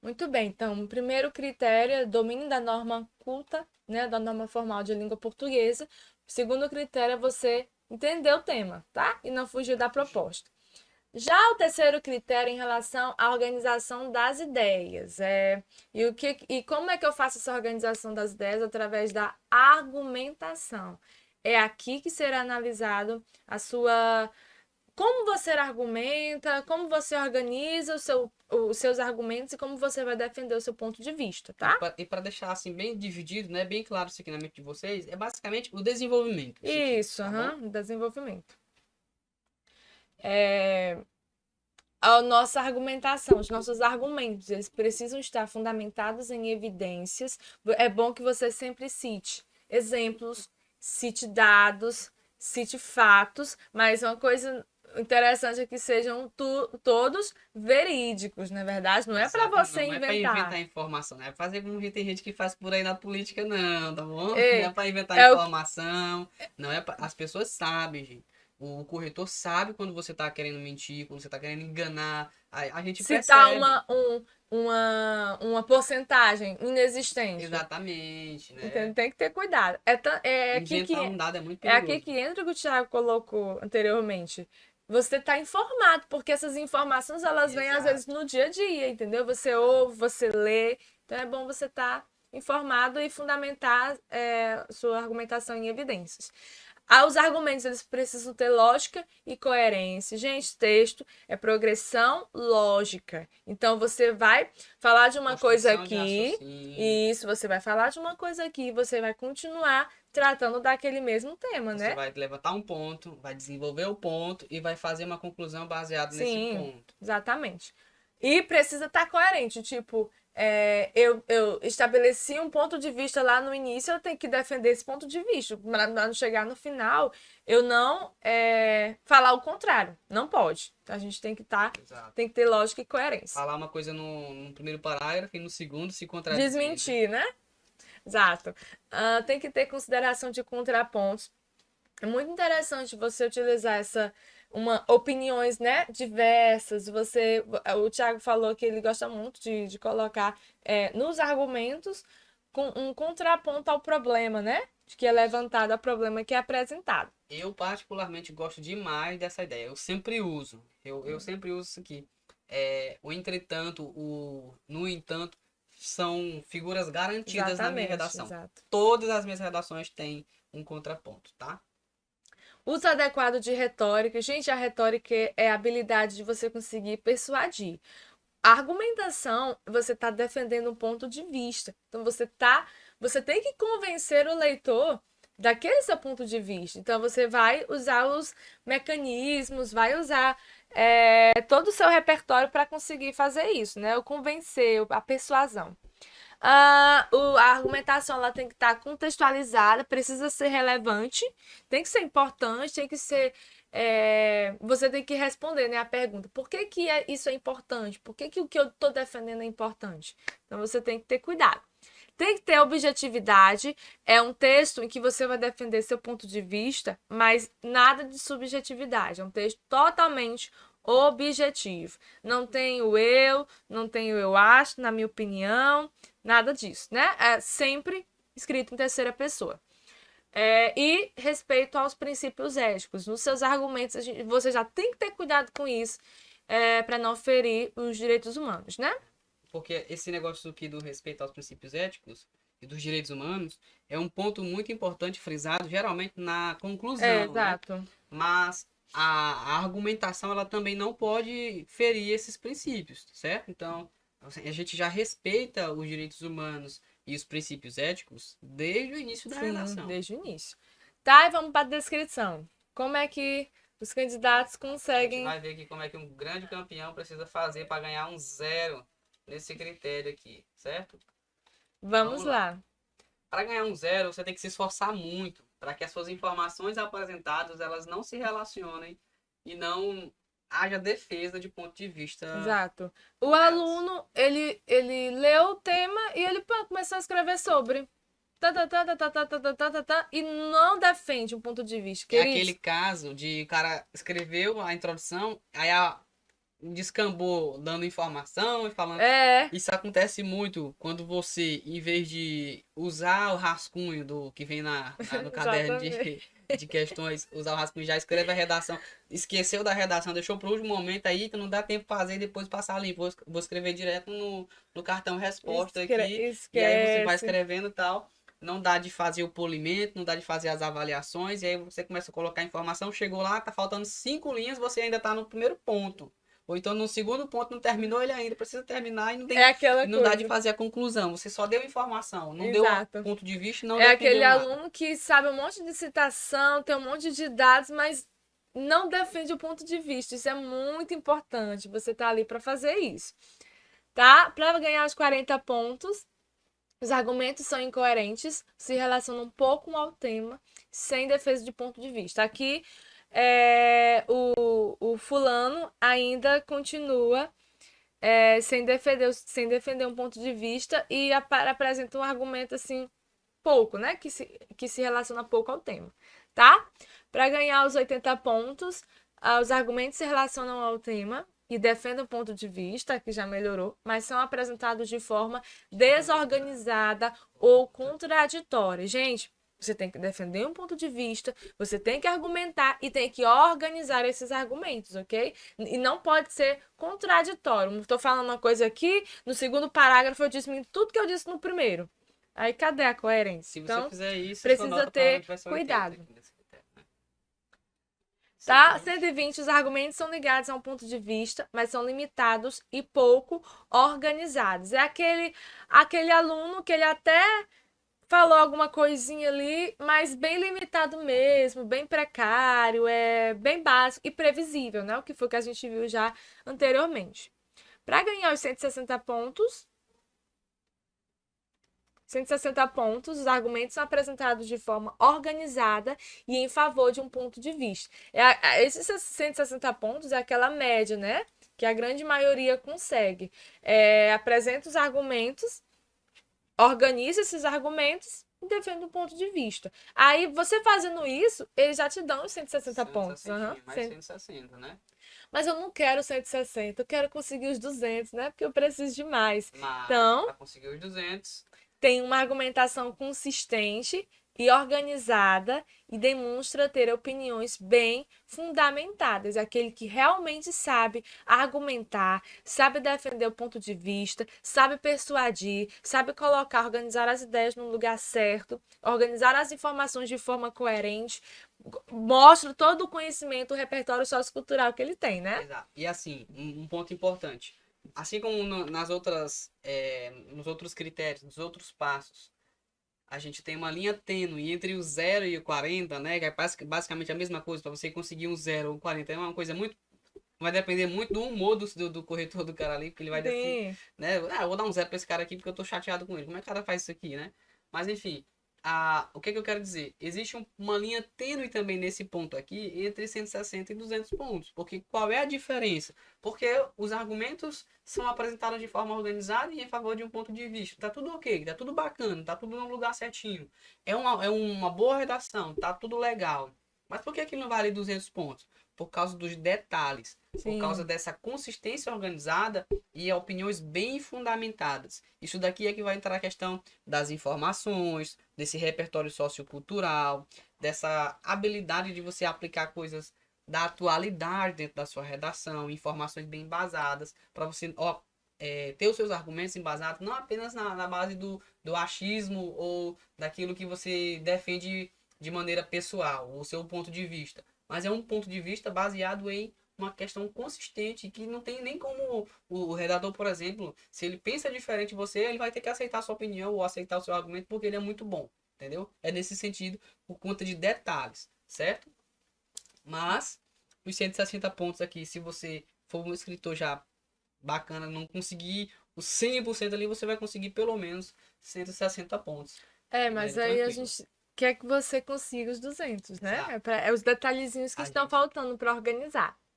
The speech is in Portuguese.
Muito bem, então, o primeiro critério é domínio da norma culta, né, da norma formal de língua portuguesa. O segundo critério é você entender o tema, tá? E não fugir da proposta. Já o terceiro critério em relação à organização das ideias. E como é que eu faço essa organização das ideias? Através da argumentação. É aqui que será analisado a sua como você argumenta, como você organiza os seus argumentos e como você vai defender o seu ponto de vista, tá? E para deixar assim bem dividido, né, bem claro isso aqui na mente de vocês, é basicamente o desenvolvimento, isso aqui, Isso, tá bom? desenvolvimento. A nossa argumentação, os nossos argumentos, eles precisam estar fundamentados em evidências. É bom que você sempre cite exemplos, cite dados, cite fatos, mas uma coisa interessante é que sejam todos verídicos, na verdade, não é para Exatamente, você não é para inventar. inventar informação, não é fazer como tem gente que faz por aí na política, não, tá bom? Não é É, para inventar é o informação, não é pra... As pessoas sabem, gente. O corretor sabe quando você tá querendo mentir, quando você tá querendo enganar. A gente citar percebe. uma porcentagem inexistente. Exatamente, Então né? tem que ter cuidado. Inventar um dado é muito É aqui perigoso. que entra o que o Thiago colocou anteriormente. Você está informado, porque essas informações elas vêm às vezes Exato. no dia a dia, entendeu? Você Exato. ouve, você lê. Então é bom você estar informado e fundamentar sua argumentação em evidências. Os argumentos eles precisam ter lógica e coerência. Gente, texto é progressão lógica. Então você vai falar de uma coisa Construção de aqui, raciocínio. e isso você vai falar de uma coisa aqui, você vai continuar tratando daquele mesmo tema, Você né? vai levantar um ponto, vai desenvolver o ponto e vai fazer uma conclusão baseada nesse Sim, ponto. exatamente. E precisa estar coerente, tipo, eu estabeleci um ponto de vista lá no início, eu tenho que defender esse ponto de vista. Para não chegar no final, eu não falar o contrário. Não pode. A gente Exato. tem que ter lógica e coerência. Falar uma coisa no primeiro parágrafo e no segundo se contradizer, né? Desmentir, né? Exato. Tem que ter consideração de contrapontos. É muito interessante você utilizar opiniões, né, diversas. O Thiago falou que ele gosta muito de colocar nos argumentos com um contraponto ao problema, né? Que é Isso. levantado ao problema que é apresentado. Eu particularmente gosto demais dessa ideia. Eu sempre uso. Eu sempre uso isso aqui. O entretanto, o no entanto, são figuras garantidas na minha Exatamente, redação. exato. Todas as minhas redações têm um contraponto, tá? Uso adequado de retórica. Gente, a retórica é a habilidade de você conseguir persuadir. A argumentação, você está defendendo um ponto de vista. Então você tem que convencer o leitor daquele seu ponto de vista. Então você vai usar os mecanismos, vai usar todo o seu repertório para conseguir fazer isso, né? O convencer, a persuasão. A argumentação ela tem que estar contextualizada, precisa ser relevante, tem que ser importante, tem que ser. Você tem que responder, né, a pergunta: por que, que isso é importante? Por que, que o que eu estou defendendo é importante? Então você tem que ter cuidado. Tem que ter objetividade. É um texto em que você vai defender seu ponto de vista, mas nada de subjetividade. É um texto totalmente objetivo. Não tem o eu, não tem o eu acho, na minha opinião, nada disso, né? É sempre escrito em terceira pessoa. E respeito aos princípios éticos. Nos seus argumentos, você já tem que ter cuidado com isso para não ferir os direitos humanos, né? Porque esse negócio aqui do respeito aos princípios éticos e dos direitos humanos é um ponto muito importante frisado, geralmente na conclusão, né? Exato. Mas a argumentação ela também não pode ferir esses princípios, certo? Então, assim, a gente já respeita os direitos humanos e os princípios éticos desde o início da Sim, redação. desde o início. Tá, e vamos para a descrição. Como é que os candidatos A gente conseguem. vai ver aqui como é que um grande campeão precisa fazer para ganhar um zero nesse critério aqui, certo? Vamos Vamos lá. lá. Para ganhar um zero, você tem que se esforçar muito para que as suas informações apresentadas elas não se relacionem e não haja defesa de ponto de vista Exato. O com elas. aluno, ele leu o tema e ele começou a escrever sobre. Tá, tá, tá, tá, tá, tá, tá, tá, tá, tá, tá, e não defende um ponto de vista. É aquele Queridos, caso de o cara escreveu a introdução, aí descambou dando informação e falando. É, Isso acontece muito quando você, em vez de usar o rascunho do que vem no caderno exatamente. de questões, usar o rascunho, já escreve a redação, esqueceu da redação, deixou para o último momento aí que não dá tempo de fazer e depois passar limpo. Vou escrever direto no cartão resposta aqui, e aí você vai Esquece. escrevendo e tal. Não dá de fazer o polimento, não dá de fazer as avaliações, e aí você começa a colocar informação, chegou lá, tá faltando 5 linhas, você ainda tá no primeiro ponto. Ou então no segundo ponto não terminou ele ainda, precisa terminar e É aquela não dá de coisa. fazer a conclusão. Você só deu informação, não deu Exato. ponto de vista e não É aquele defendeu nada. aluno que sabe um monte de citação, tem um monte de dados, mas não defende o ponto de vista. Isso é muito importante. Você tá ali para fazer isso, tá? Para ganhar os 40 pontos, os argumentos são incoerentes, se relacionam pouco ao tema, sem defesa de ponto de vista. Aqui, o fulano ainda continua sem defender um ponto de vista e apresenta um argumento assim, pouco, né? Que se relaciona pouco ao tema, tá? Para ganhar os 80 pontos, os argumentos se relacionam ao tema e defendem o ponto de vista, que já melhorou, mas são apresentados de forma desorganizada ou contraditória. Gente, você tem que defender um ponto de vista, você tem que argumentar e tem que organizar esses argumentos, ok? E não pode ser contraditório. Estou falando uma coisa aqui, no segundo parágrafo eu disse tudo que eu disse no primeiro. Aí cadê a coerência? Se você Então, fizer isso, sua precisa nota provavelmente ter vai ser 80 cuidado. aqui nesse critério, né? Tá? Seguinte. 120, os argumentos são ligados a um ponto de vista, mas são limitados e pouco organizados. É aquele aluno que ele até falou alguma coisinha ali, mas bem limitado mesmo, bem precário, bem básico e previsível, né? O que foi que a gente viu já anteriormente. Para ganhar os 160 pontos, 160 pontos, os argumentos são apresentados de forma organizada e em favor de um ponto de vista. Esses 160 pontos é aquela média, né? Que a grande maioria consegue. Apresenta os argumentos, organiza esses argumentos e defende um ponto de vista. Aí, você fazendo isso, eles já te dão os 160 pontos. 160, mais 160, né? Mas eu não quero 160, eu quero conseguir os 200, né? Porque eu preciso de mais. Mas, Então, para conseguir os 200, tem uma argumentação consistente e organizada e demonstra ter opiniões bem fundamentadas. Aquele que realmente sabe argumentar, sabe defender o ponto de vista, sabe persuadir, sabe colocar, organizar as ideias no lugar certo, organizar as informações de forma coerente, mostra todo o conhecimento, o repertório sociocultural que ele tem, né? exato. E assim, um ponto importante. Assim como nas outras, nos outros critérios, nos outros passos, a gente tem uma linha tênue entre o 0 e o 40, né? Que é basicamente a mesma coisa. Para você conseguir um 0 ou um 40 é uma coisa muito. Vai depender muito do humor do corretor do cara ali, porque ele vai decidir, Sim, né? Ah, eu vou dar um 0 para esse cara aqui porque eu tô chateado com ele. Como é que o cara faz isso aqui, né? Mas enfim, o que eu quero dizer? Existe uma linha tênue também nesse ponto aqui entre 160 e 200 pontos. Porque qual é a diferença? Porque os argumentos são apresentados de forma organizada e em favor de um ponto de vista. Tá tudo ok, tá tudo bacana, tá tudo no lugar certinho. É uma boa redação, tá tudo legal. Mas por que não vale 200 pontos? Por causa dos detalhes, por causa sim. dessa consistência organizada e opiniões bem fundamentadas. Isso daqui é que vai entrar a questão das informações, desse repertório sociocultural, dessa habilidade de você aplicar coisas da atualidade dentro da sua redação, informações bem embasadas, para você ter os seus argumentos embasados não apenas na base do achismo ou daquilo que você defende de maneira pessoal, o seu ponto de vista, mas é um ponto de vista baseado em uma questão consistente que não tem nem como o redator, por exemplo, se ele pensa diferente de você, ele vai ter que aceitar a sua opinião ou aceitar o seu argumento porque ele é muito bom, entendeu? É nesse sentido, por conta de detalhes, certo? Mas os 160 pontos aqui, se você for um escritor já bacana, não conseguir os 100% ali, você vai conseguir pelo menos 160 pontos. De Mas maneira aí a tranquila. gente quer que você consiga os 200, né? Exato. É os detalhezinhos que A estão gente faltando para organizar.